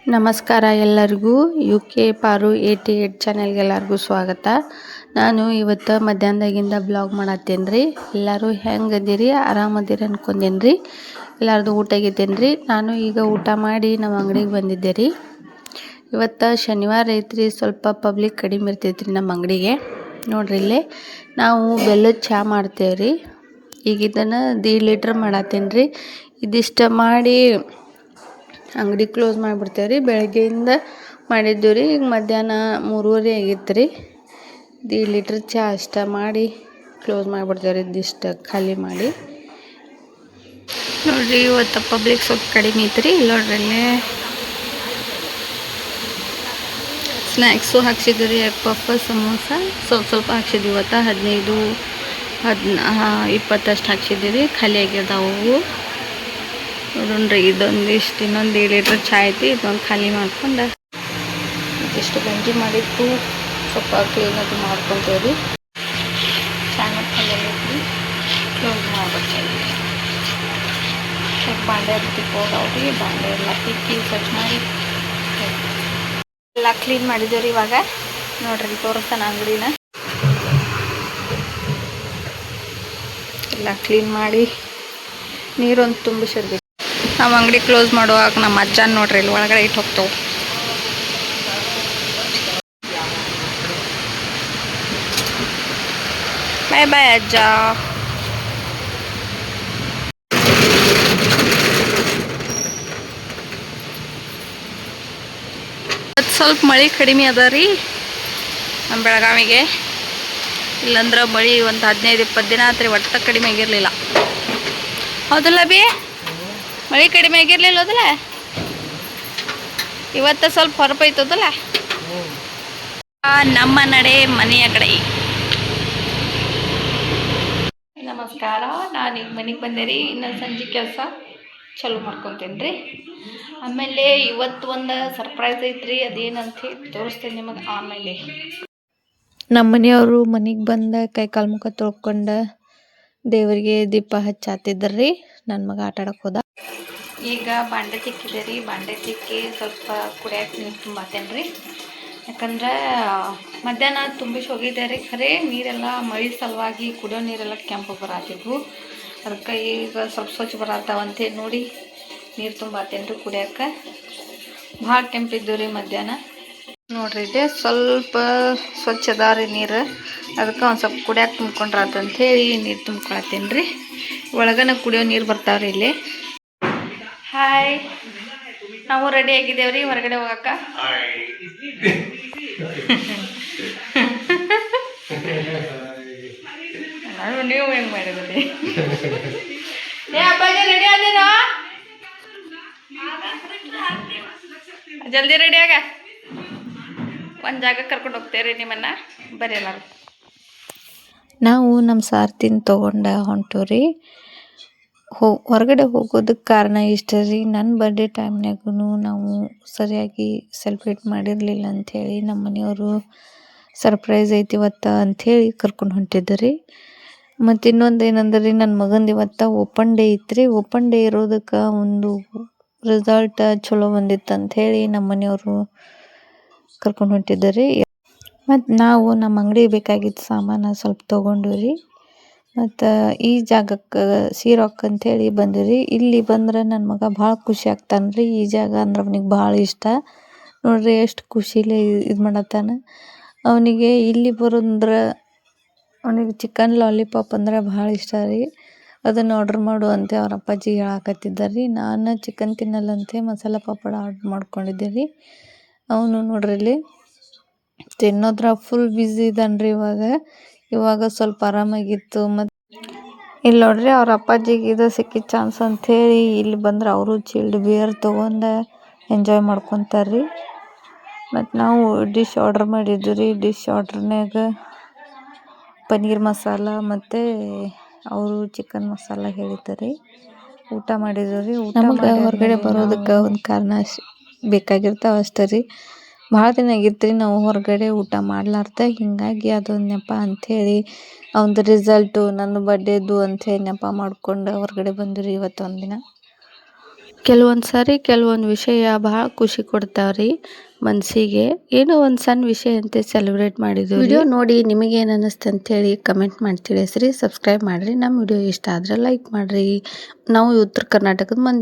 ನಮಸ್ಕಾರ ಎಲ್ಲರಿಗೂ. UK ಪಾರು 88 ಚಾನೆಲ್ಗೆಲ್ಲರಿಗೂ ಸ್ವಾಗತ. ನಾನು ಇವತ್ತು ಮಧ್ಯಾಹ್ನದಾಗಿಂದ ಬ್ಲಾಗ್ ಮಾಡತ್ತೇನೆ ರೀ. ಎಲ್ಲರೂ ಹೆಂಗೆ ಅದೀರಿ? ಆರಾಮದಿರಿ ಅನ್ಕೊಂಡೇನಿ ರೀ. ಎಲ್ಲರದು ಊಟ ಆಗೈತೇನು ರೀ. ನಾನು ಈಗ ಊಟ ಮಾಡಿ ನಮ್ಮ ಅಂಗಡಿಗೆ ಬಂದಿದ್ದೆ ರೀ. ಇವತ್ತು ಶನಿವಾರ ಐತ್ರಿ, ಸ್ವಲ್ಪ ಪಬ್ಲಿಕ್ ಕಡಿಮೆ ಇರ್ತೈತ್ರಿ ನಮ್ಮ ಅಂಗಡಿಗೆ. ನೋಡ್ರಿ ಇಲ್ಲಿ ನಾವು ಬೆಲ್ಲದ ಚಹಾ ಮಾಡ್ತೇವೆ ರೀ. ಈಗ ಇದನ್ನು 1.5 ಲೀಟ್ರ್ ಮಾಡತ್ತೇನೆ ರೀ. ಇದಿಷ್ಟು ಮಾಡಿ ಅಂಗಡಿ ಕ್ಲೋಸ್ ಮಾಡಿಬಿಡ್ತೇವೆ ರೀ. ಬೆಳಗ್ಗೆಯಿಂದ ಮಾಡಿದ್ದೀವಿ ರೀ. ಈಗ ಮಧ್ಯಾಹ್ನ 3:30 ಆಗಿತ್ತು ರೀ. 1.5 ಲೀಟ್ರ್ ಚಹಾ ಅಷ್ಟ ಮಾಡಿ ಕ್ಲೋಸ್ ಮಾಡಿಬಿಡ್ತೇವೆ ರೀ. ಇದಿಷ್ಟು ಖಾಲಿ ಮಾಡಿ ನೋಡಿರಿ. ಇವತ್ತು ಪಬ್ಲಿಕ್ ಸ್ವಲ್ಪ ಕಡಿಮೆ ಐತೆ ರೀ. ನೋಡ್ರಿ ಸ್ನ್ಯಾಕ್ಸು ಹಾಕ್ಸಿದ್ವಿ ರೀ. ಪಫ್ ಸಮೋಸ ಸ್ವಲ್ಪ ಹಾಕ್ಸಿದ್ವಿ. ಇವತ್ತು 15 20 ಹಾಕ್ಸಿದ್ದೀವಿ. ಖಾಲಿ ಆಗ್ಯದವು ನೋಡ್ರಿ. ಇದೊಂದಿಷ್ಟು ಇನ್ನೊಂದು 1.5 ಲೀಟ್ರ್ ಚಹಾ ಐತಿ. ಇದೊಂದು ಖಾಲಿ ಮಾಡ್ಕೊಂಡು ಇದಿಷ್ಟು ಗಂಜಿ ಮಾಡಿಟ್ಟು ಸ್ವಲ್ಪ ಕ್ಲೀನಾಗಿ ಮಾಡ್ಕೊತೇವೆ ರೀ. ಚಹಾ ಖಾಲಿ ಆಗೈತಿ, ಕ್ಲೋಸ್ ಮಾಡ್ಬಿಡ್ತೇವೆ. ಸ್ವಲ್ಪ ಬಾಂಡೆ ತಿಕ್ಕೋದವ್ರಿ. ಬಾಂಡೆ ಎಲ್ಲ ತಿಕ್ಕಿ ಸ್ವಚ್ಛ ಮಾಡಿ ಎಲ್ಲ ಕ್ಲೀನ್ ಮಾಡಿದ್ದೇವೆ ರೀ. ಇವಾಗ ನೋಡ್ರಿ ತೋರಿಸ್ತಾನೆ ಅಂಗಡಿನ ಎಲ್ಲ ಕ್ಲೀನ್ ಮಾಡಿ ನೀರೊಂದು ತುಂಬಿಸಿರ್ಬೇಕು. ನಾವು ಅಂಗಡಿ ಕ್ಲೋಸ್ ಮಾಡುವಾಗ ನಮ್ಮ ಅಜ್ಜನ ನೋಡ್ರಿ ಇಲ್ಲಿ ಒಳಗಡೆ ಇಟ್ಟು ಹೋಗ್ತಾವೆ. ಬಾಯ್ ಬಾಯ್ ಅಜ್ಜ. ಸ್ವಲ್ಪ ಮಳೆ ಕಡಿಮೆ ಅದ ರೀ ನಮ್ಮ ಬೆಳಗಾವಿಗೆ. ಇಲ್ಲಂದ್ರೆ ಮಳೆ ಒಂದು 15-20 ದಿನ ಆತ್ರಿ ಒಟ್ಟು ಕಡಿಮೆ ಆಗಿರಲಿಲ್ಲ. ಹೌದಲ್ಲ ಬಿ? ಮಳೆ ಕಡಿಮೆ ಆಗಿರ್ಲಿಲ್ಲ ಹೌದಲ್ಲ? ಇವತ್ತು ಸ್ವಲ್ಪ ಹೊರಪೈತದಲ್ಲ. ನಮ್ಮ ನಡೆ ಮನೆಯ ಕಡೆ. ನಮಸ್ಕಾರ. ನಾನು ಈಗ ಮನೆಗೆ ಬಂದೆ ರೀ. ಇನ್ನು ಸಂಜೆ ಕೆಲಸ ಚಲೋ ಮಾಡ್ಕೊತೇನೆ ರೀ. ಆಮೇಲೆ ಇವತ್ತು ಒಂದು ಸರ್ಪ್ರೈಸ್ ಐತ್ರಿ. ಅದೇನಂತ ಹೇಳಿ ತೋರಿಸ್ತೇನೆ ನಿಮಗೆ ಆಮೇಲೆ. ನಮ್ಮ ಮನೆಯವರು ಮನೆಗೆ ಬಂದ ಕೈ ಕಾಲು ಮುಖ ತೊಳ್ಕೊಂಡು ದೇವರಿಗೆ ದೀಪ ಹಚ್ಚಾತಿದ್ರಿ. ನನ್ನ ಮಗ ಆಟ ಆಡಕ್ಕೆ ಹೋದ. ಈಗ ಬಾಂಡೆ ತಿಕ್ಕಿದೆ ರೀ. ಬಾಂಡೆ ತಿಕ್ಕಿ ಸ್ವಲ್ಪ ಕುಡಿಯೋಕೆ ನೀರು ತುಂಬಾತೇನೆ ರೀ. ಯಾಕಂದ್ರೆ ಮಧ್ಯಾಹ್ನ ತುಂಬಿಸಿ ಹೋಗಿದ್ದೆ ರೀ. ಖರೆ ನೀರೆಲ್ಲ ಮಳೆ ಸಲುವಾಗಿ ಕುಡಿಯೋ ನೀರೆಲ್ಲ ಕೆಂಪು ಬರತ್ತಿದ್ವು. ಅದಕ್ಕೆ ಈಗ ಸ್ವಲ್ಪ ಸ್ವಚ್ಛ ಬರತ್ತಾವಂತೇಳಿ ನೋಡಿ ನೀರು ತುಂಬಾತೇನೆ ರೀ ಕುಡಿಯೋಕೆ. ಭಾಳ ಕೆಂಪಿದ್ದು ರೀ ಮಧ್ಯಾಹ್ನ. ನೋಡ್ರಿ ಇದೆ ಸ್ವಲ್ಪ ಸ್ವಚ್ಛ ಅದ ರೀ ನೀರು. ಅದಕ್ಕೆ ಒಂದು ಸ್ವಲ್ಪ ಕುಡಿಯೋಕೆ ತುಂಬ್ಕೊಂಡ್ರಾತಂಥೇಳಿ ನೀರು ತುಂಬ್ಕೊಳತ್ತೇನೆ ರೀ. ಒಳಗನ ಕುಡಿಯೋ ನೀರು ಬರ್ತಾವ್ರಿ ಇಲ್ಲಿ. ಹಾಯ್, ನಾವು ರೆಡಿ ಆಗಿದ್ದೇವ್ರಿ ಹೊರಗಡೆ ಹೋಗಕ್ಕ. ನೀವು ಹೆಂಗ್ ಮಾಡಿದ್ರಿ? ಏ ಅಪ್ಪಾಜಿ ರೆಡಿ ಆದೇನೋ? ಜಲ್ದಿ ರೆಡಿ ಆಗ. ಒಂದು ಜಾಗಕ್ಕೆ ಕರ್ಕೊಂಡು ಹೋಗ್ತೇವ್ರಿ ನಿಮ್ಮನ್ನ. ಬರ್ರಿ ಎಲ್ಲರೂ. ನಾವು ನಮ್ಮ ಸಾರ್ತಿನ ತೊಗೊಂಡು ಹೊಂಟೂರಿ. ಹೊರಗಡೆ ಹೋಗೋದಕ್ಕೆ ಕಾರಣ ಇಷ್ಟ ರೀ. ನನ್ನ ಬರ್ಡೇ ಟೈಮ್ನಾಗೂ ನಾವು ಸರಿಯಾಗಿ ಸೆಲೆಬ್ರೇಟ್ ಮಾಡಿರಲಿಲ್ಲ ಅಂಥೇಳಿ ನಮ್ಮ ಮನೆಯವರು ಸರ್ಪ್ರೈಸ್ ಐತಿ ಇವತ್ತು ಅಂಥೇಳಿ ಕರ್ಕೊಂಡು ಹೊಂಟಿದ್ರಿ. ಮತ್ತು ಇನ್ನೊಂದು ಏನಂದ್ರೆ ರೀ, ನನ್ನ ಮಗಂದು ಇವತ್ತು ಓಪನ್ ಡೇ ಐತ್ರಿ. ಓಪನ್ ಡೇ ಇರೋದಕ್ಕೆ ಒಂದು ರಿಸಲ್ಟ್ ಚಲೋ ಬಂದಿತ್ತು ಅಂಥೇಳಿ ನಮ್ಮ ಮನೆಯವರು ಕರ್ಕೊಂಡು ಹೊಂಟಿದ್ರಿ. ಮತ್ತು ನಾವು ನಮ್ಮ ಅಂಗಡಿಗೆ ಬೇಕಾಗಿದ್ದ ಸಾಮಾನು ಸ್ವಲ್ಪ ತೊಗೊಂಡು ರೀ. ಮತ್ತು ಈ ಜಾಗಕ್ಕೆ ಸೀರಾಕ್ ಅಂಥೇಳಿ ಬಂದಿರಿ. ಇಲ್ಲಿ ಬಂದ್ರೆ ನನ್ನ ಮಗ ಭಾಳ ಖುಷಿ ಆಗ್ತಾನೆ ರೀ. ಈ ಜಾಗ ಅಂದ್ರೆ ಅವನಿಗೆ ಭಾಳ ಇಷ್ಟ. ನೋಡ್ರಿ ಎಷ್ಟು ಖುಷಿಲೇ ಇದು ಮಾಡತ್ತಾನ. ಅವನಿಗೆ ಇಲ್ಲಿ ಬರೋದಂದ್ರೆ ಅವನಿಗೆ ಚಿಕನ್ ಲಾಲಿಪಾಪ್ ಅಂದ್ರೆ ಭಾಳ ಇಷ್ಟ ರೀ. ಅದನ್ನು ಆರ್ಡ್ರ್ ಮಾಡು ಅಂತ ಅವ್ರ ಅಪ್ಪಾಜಿ ಹೇಳಕತ್ತಿದ್ದಾರೆ ರೀ. ನಾನು ಚಿಕನ್ ತಿನ್ನಲ್ಲಂತೆ ಮಸಾಲೆ ಪಾಪಡ ಆರ್ಡ್ರ್ ಮಾಡ್ಕೊಂಡಿದ್ದೆ ರೀ. ಅವನು ನೋಡ್ರಿ ಇಲ್ಲಿ ತಿನ್ನೋದ್ರ ಫುಲ್ ಬ್ಯುಸಿ ಇದ್ದಾನೆ ರೀ ಇವಾಗ ಸ್ವಲ್ಪ ಆರಾಮಾಗಿತ್ತು. ಮತ್ತು ಇಲ್ಲಿ ನೋಡ್ರಿ ಅವ್ರ ಅಪ್ಪಾಜಿಗೆ ಇದು ಸಿಕ್ಕಿದ ಚಾನ್ಸ್ ಅಂಥೇಳಿ ಇಲ್ಲಿ ಬಂದ್ರೆ ಅವರು ಚಿಲ್ಡ್ ಬಿಯರ್ ತೊಗೊಂಡು ಎಂಜಾಯ್ ಮಾಡ್ಕೊತಾರೆ ರೀ. ಮತ್ತು ನಾವು ಡಿಶ್ ಆರ್ಡ್ರ್ ಮಾಡಿದ್ವಿ ರೀ. ಡಿಶ್ ಆರ್ಡ್ರ್ನಾಗ ಪನ್ನೀರ್ ಮಸಾಲ ಮತ್ತು ಅವರು ಚಿಕನ್ ಮಸಾಲ ಹೇಳಿದ್ದಾರೆ. ಊಟ ಮಾಡಿದ್ವಿ ರೀ. ನಮಗೆ ಹೊರಗಡೆ ಬರೋದಕ್ಕೆ ಒಂದು ಕಾರಣ ಬೇಕಾಗಿರ್ತಾವೆ ಅಷ್ಟೇ ರೀ. ಭಾಳ ದಿನ ಆಗಿತ್ತು ರೀ ನಾವು ಹೊರಗಡೆ ಊಟ ಮಾಡ್ಲಾರ್ದೆ. ಹೀಗಾಗಿ ಅದೊಂದು ನೆಪ ಅಂಥೇಳಿ ಅವನದು ರಿಸಲ್ಟು ನನ್ನ ಬರ್ಡೇದು ಅಂಥೇಳಿ ನೆಪ ಮಾಡ್ಕೊಂಡು ಹೊರಗಡೆ ಬಂದ್ವಿ ರೀ ಇವತ್ತು ಒಂದಿನ. ಕೆಲವೊಂದು ಸಾರಿ ಕೆಲವೊಂದು ವಿಷಯ ಭಾಳ ಖುಷಿ ಕೊಡ್ತಾವ್ರಿ ಮನಸ್ಸಿಗೆ. ಏನೋ ಒಂದು ಸಣ್ಣ ವಿಷಯ ಅಂತ ಸೆಲೆಬ್ರೇಟ್ ಮಾಡಿದ್ವಿ. ವಿಡಿಯೋ ನೋಡಿ ನಿಮಗೇನು ಅನ್ನಿಸ್ತು ಅಂತೇಳಿ ಕಮೆಂಟ್ ಮಾಡಿ ತಿಳಿಸ್ರಿ. ಸಬ್ಸ್ಕ್ರೈಬ್ ಮಾಡಿರಿ. ನಮ್ಮ ವಿಡಿಯೋ ಇಷ್ಟ ಆದ್ರೆ ಲೈಕ್ ಮಾಡಿರಿ. ನಾವು ಉತ್ತರ ಕರ್ನಾಟಕದ ಮಂದಿ